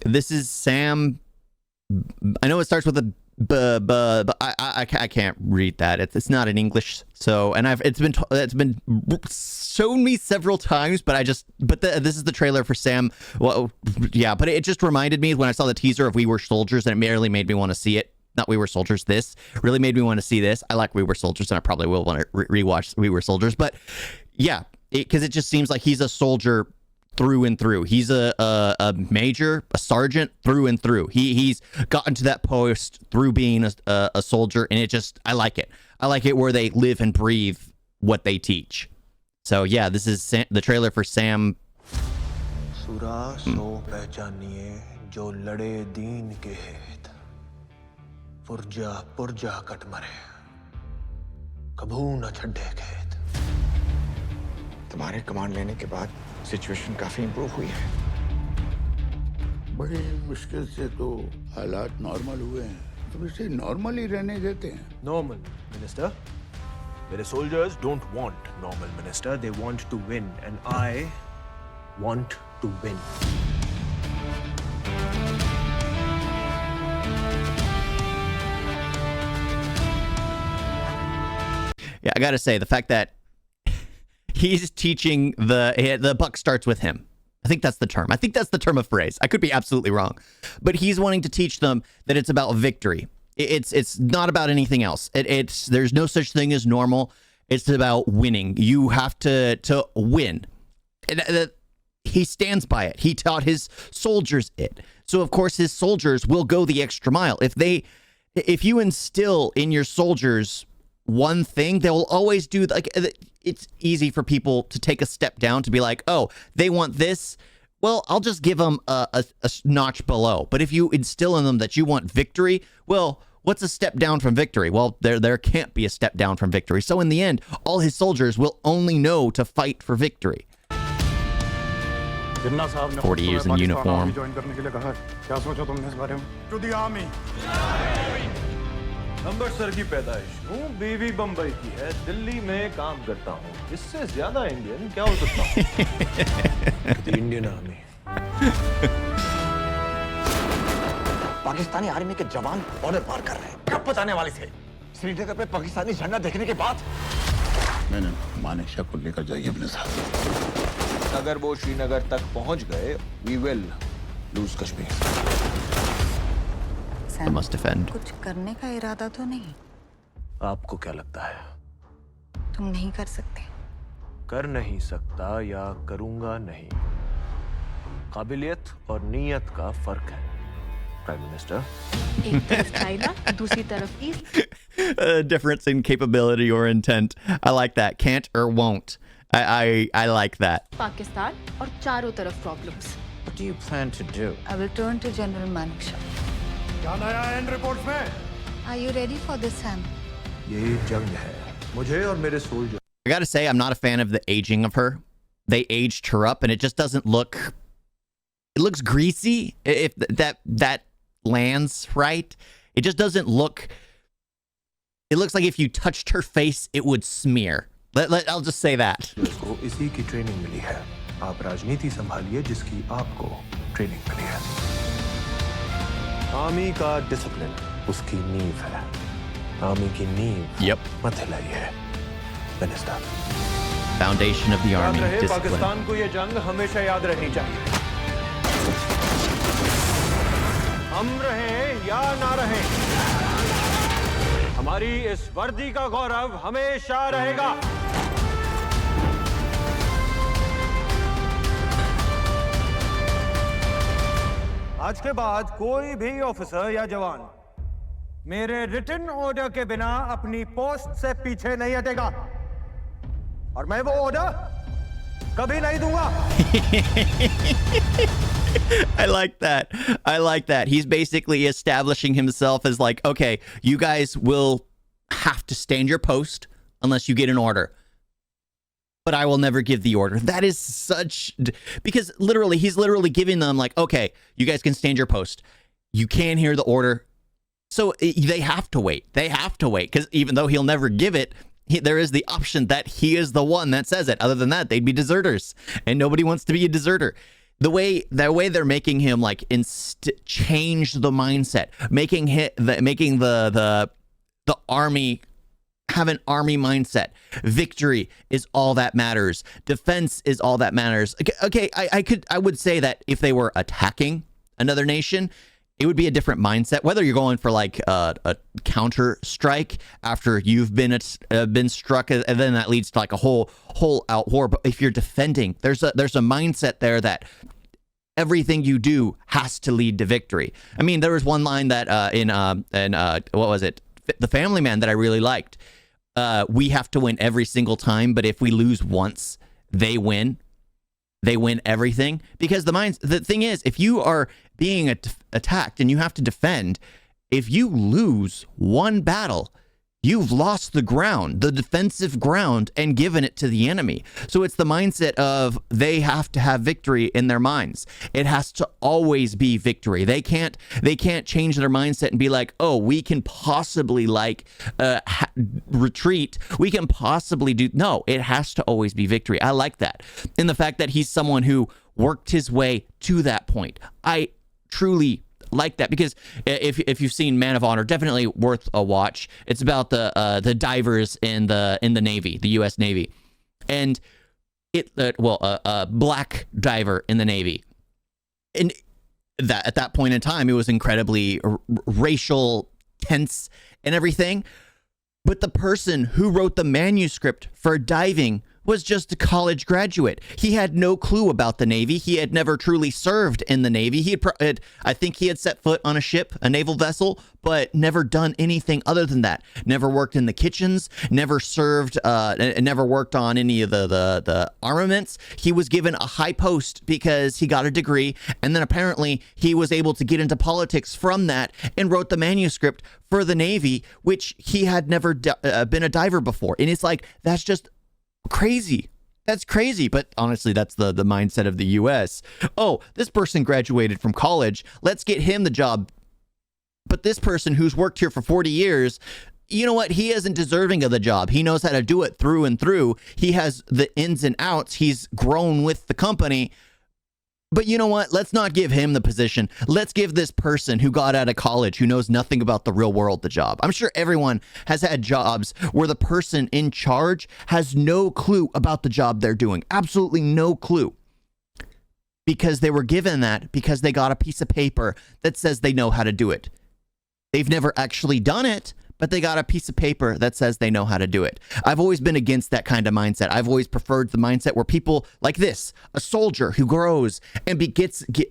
This is Sam. I know it starts with a but I can't read that. It's not in English. So, and it's been shown me several times, but this is the trailer for Sam. Well, yeah, but it just reminded me when I saw the teaser of We Were Soldiers, and it merely made me want to see it. Not We Were Soldiers. This really made me want to see this. I like We Were Soldiers, and I probably will want to rewatch We Were Soldiers. But yeah, because it just seems like he's a soldier through and through. He's a major, a sergeant through and through. He's gotten to that post through being a soldier, and I like it. I like it where they live and breathe what they teach. So yeah, this is the trailer for Sam. तुम्हारे command लेने के बाद situation काफी improve हुई है। बड़ी मुश्किल से तो हालात नॉर्मल हुए हैं, तो इसे नॉर्मल ही रहने देते हैं। नॉर्मल मिनिस्टर, मेरे soldiers don't want normal minister, they want to win and I want to win. Yeah, I gotta say the fact that he's teaching the buck starts with him. I think that's the term. I think that's the term of phrase. I could be absolutely wrong, but he's wanting to teach them that it's about victory. It's not about anything else. There's no such thing as normal. It's about winning. You have to win. He stands by it. He taught his soldiers it. So of course his soldiers will go the extra mile. If you instill in your soldiers one thing, they will always do. Like, it's easy for people to take a step down to be like, oh, they want this. Well, I'll just give them a notch below. But if you instill in them that you want victory, well, what's a step down from victory? Well, there can't be a step down from victory. So in the end, all his soldiers will only know to fight for victory. 40 years in uniform. To the army. Amritsar की पैदाइश हूँ, बीवी बम्बई की है, दिल्ली में काम करता हूँ। इससे ज्यादा इंडियन क्या हो सकता हूँ? The Indian Army. Pakistani army के जवान बॉर्डर पार कर रहे हैं। कब बताने वाले थे? श्रीनगर पे पाकिस्तानी झंडा देखने के बाद। मैंने मानिक शाह को लेकर जाइए अपने साथ। अगर वो श्रीनगर तक पहुँच गए, we will lose Kashmir. I must defend. कुछ करने का इरादा तो नहीं? आपको क्या लगता है? तुम नहीं कर सकते। कर नहीं सकता या करूंगा नहीं। काबिलियत और नीयत का फर्क है, प्राइम मिनिस्टर। एक तरफ चाइना, दूसरी तरफ east. A difference in capability or intent. I like that. Can't or won't. I like that. Pakistan और चारों तरफ problems. What do you plan to do? I will turn to General Manik Shah. क्या नया है इन reports में? Are you ready for this, Sam? ये जंग है, मुझे और मेरे soldier. I gotta say, I'm not a fan of the aging of her. They aged her up, and it just doesn't look. It looks greasy. If that lands right, it just doesn't look. It looks like if you touched her face, it would smear. I'll just say that. उसको इसी की training मिली है। आप राजनीति संभालिए जिसकी आपको training मिली है। Army का डिसिप्लिन उसकी नींव है। आर्मी की नींव मत हिलाइए, minister. Foundation of the army. Discipline. Pakistan को ये जंग हमेशा याद रहनी चाहिए। हम रहें या ना रहें, हमारी इस वर्दी का गौरव हमेशा रहेगा। आज के बाद कोई भी ऑफिसर या जवान मेरे रिटन ऑर्डर के बिना अपनी पोस्ट से पीछे नहीं हटेगा, और मैं वो ऑर्डर कभी नहीं दूंगा। I like that. I like that. He's basically establishing himself as like, okay, you guys will have to stand your post unless you get an order. But I will never give the order. That is such... Because literally, he's literally giving them like, okay, you guys can stand your post. You can hear the order. So they have to wait. They have to wait. Because even though he'll never give it, there is the option that he is the one that says it. Other than that, they'd be deserters. And nobody wants to be a deserter. the way they're making him like change the mindset, making the army have an army mindset. Victory is all that matters. Defense is all that matters. Okay, I would say that if they were attacking another nation, it would be a different mindset. Whether you're going for like a counter strike after you've been struck, and then that leads to like a whole out war. But if you're defending, there's a mindset there that everything you do has to lead to victory. I mean, there was one line that in what was it, The Family Man, that I really liked. We have to win every single time, but if we lose once, they win. They win everything. Because the thing is, if you are being attacked and you have to defend, if you lose one battle, you've lost the ground, the defensive ground, and given it to the enemy. So it's the mindset of they have to have victory in their minds. It has to always be victory. They can't change their mindset and be like, oh, we can possibly like retreat. We can possibly do. No, it has to always be victory. I like that. And the fact that he's someone who worked his way to that point. I truly like that, because if you've seen Man of Honor, definitely worth a watch. It's about the divers in the Navy, the U.S. Navy, and a black diver in the Navy, and that at that point in time it was incredibly racial tense and everything. But the person who wrote the manuscript for diving was just a college graduate. He had no clue about the Navy. He had never truly served in the Navy. I think he had set foot on a ship, a naval vessel, but never done anything other than that. Never worked in the kitchens, never served, never worked on any of the armaments. He was given a high post because he got a degree, and then apparently he was able to get into politics from that and wrote the manuscript for the Navy, which he had never been a diver before. And it's like, that's just crazy. That's crazy. But honestly, that's the mindset of the US. Oh, this person graduated from college, let's get him the job. But this person who's worked here for 40 years, you know what? He isn't deserving of the job. He knows how to do it through and through. He has the ins and outs. He's grown with the company. But you know what? Let's not give him the position. Let's give this person who got out of college, who knows nothing about the real world, the job. I'm sure everyone has had jobs where the person in charge has no clue about the job they're doing. Absolutely no clue. Because they were given that because they got a piece of paper that says they know how to do it. They've never actually done it, but they got a piece of paper that says they know how to do it. I've always been against that kind of mindset. I've always preferred the mindset where people like this, a soldier who grows and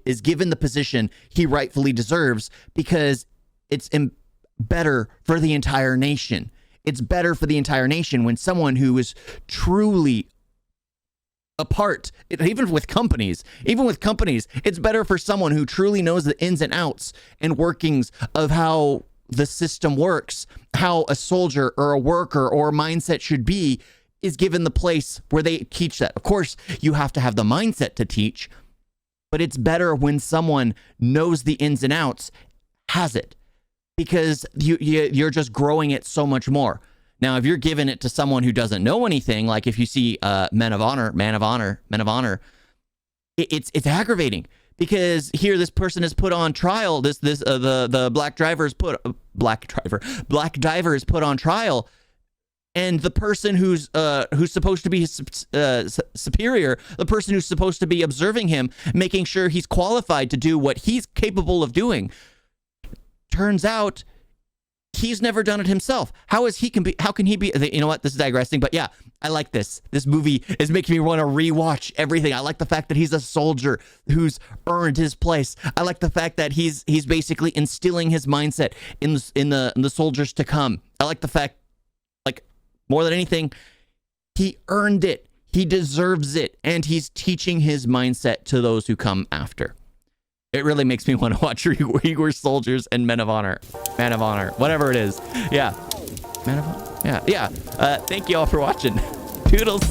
is given the position he rightfully deserves, because it's better for the entire nation. It's better for the entire nation when someone who is truly apart, even with companies, it's better for someone who truly knows the ins and outs and workings of how the system works, how a soldier or a worker or a mindset should be, is given the place where they teach that. Of course, you have to have the mindset to teach, but it's better when someone knows the ins and outs, has it, because you're just growing it so much more. Now, if you're giving it to someone who doesn't know anything, like if you see Man of Honor, it's aggravating. Because here, this person is put on trial. The black diver is put on trial, and the person who's supposed to be his superior, the person who's supposed to be observing him, making sure he's qualified to do what he's capable of doing, turns out he's never done it himself. How can he be? You know what? This is digressing, but yeah, I like this. This movie is making me want to rewatch everything. I like the fact that he's a soldier who's earned his place. I like the fact that he's basically instilling his mindset in the soldiers to come. I like the fact, like, more than anything, he earned it. He deserves it, and he's teaching his mindset to those who come after. It really makes me want to watch Uyghur Soldiers and Man of Honor, whatever it is. Yeah. Man of Honor? Yeah. Thank you all for watching. Toodles.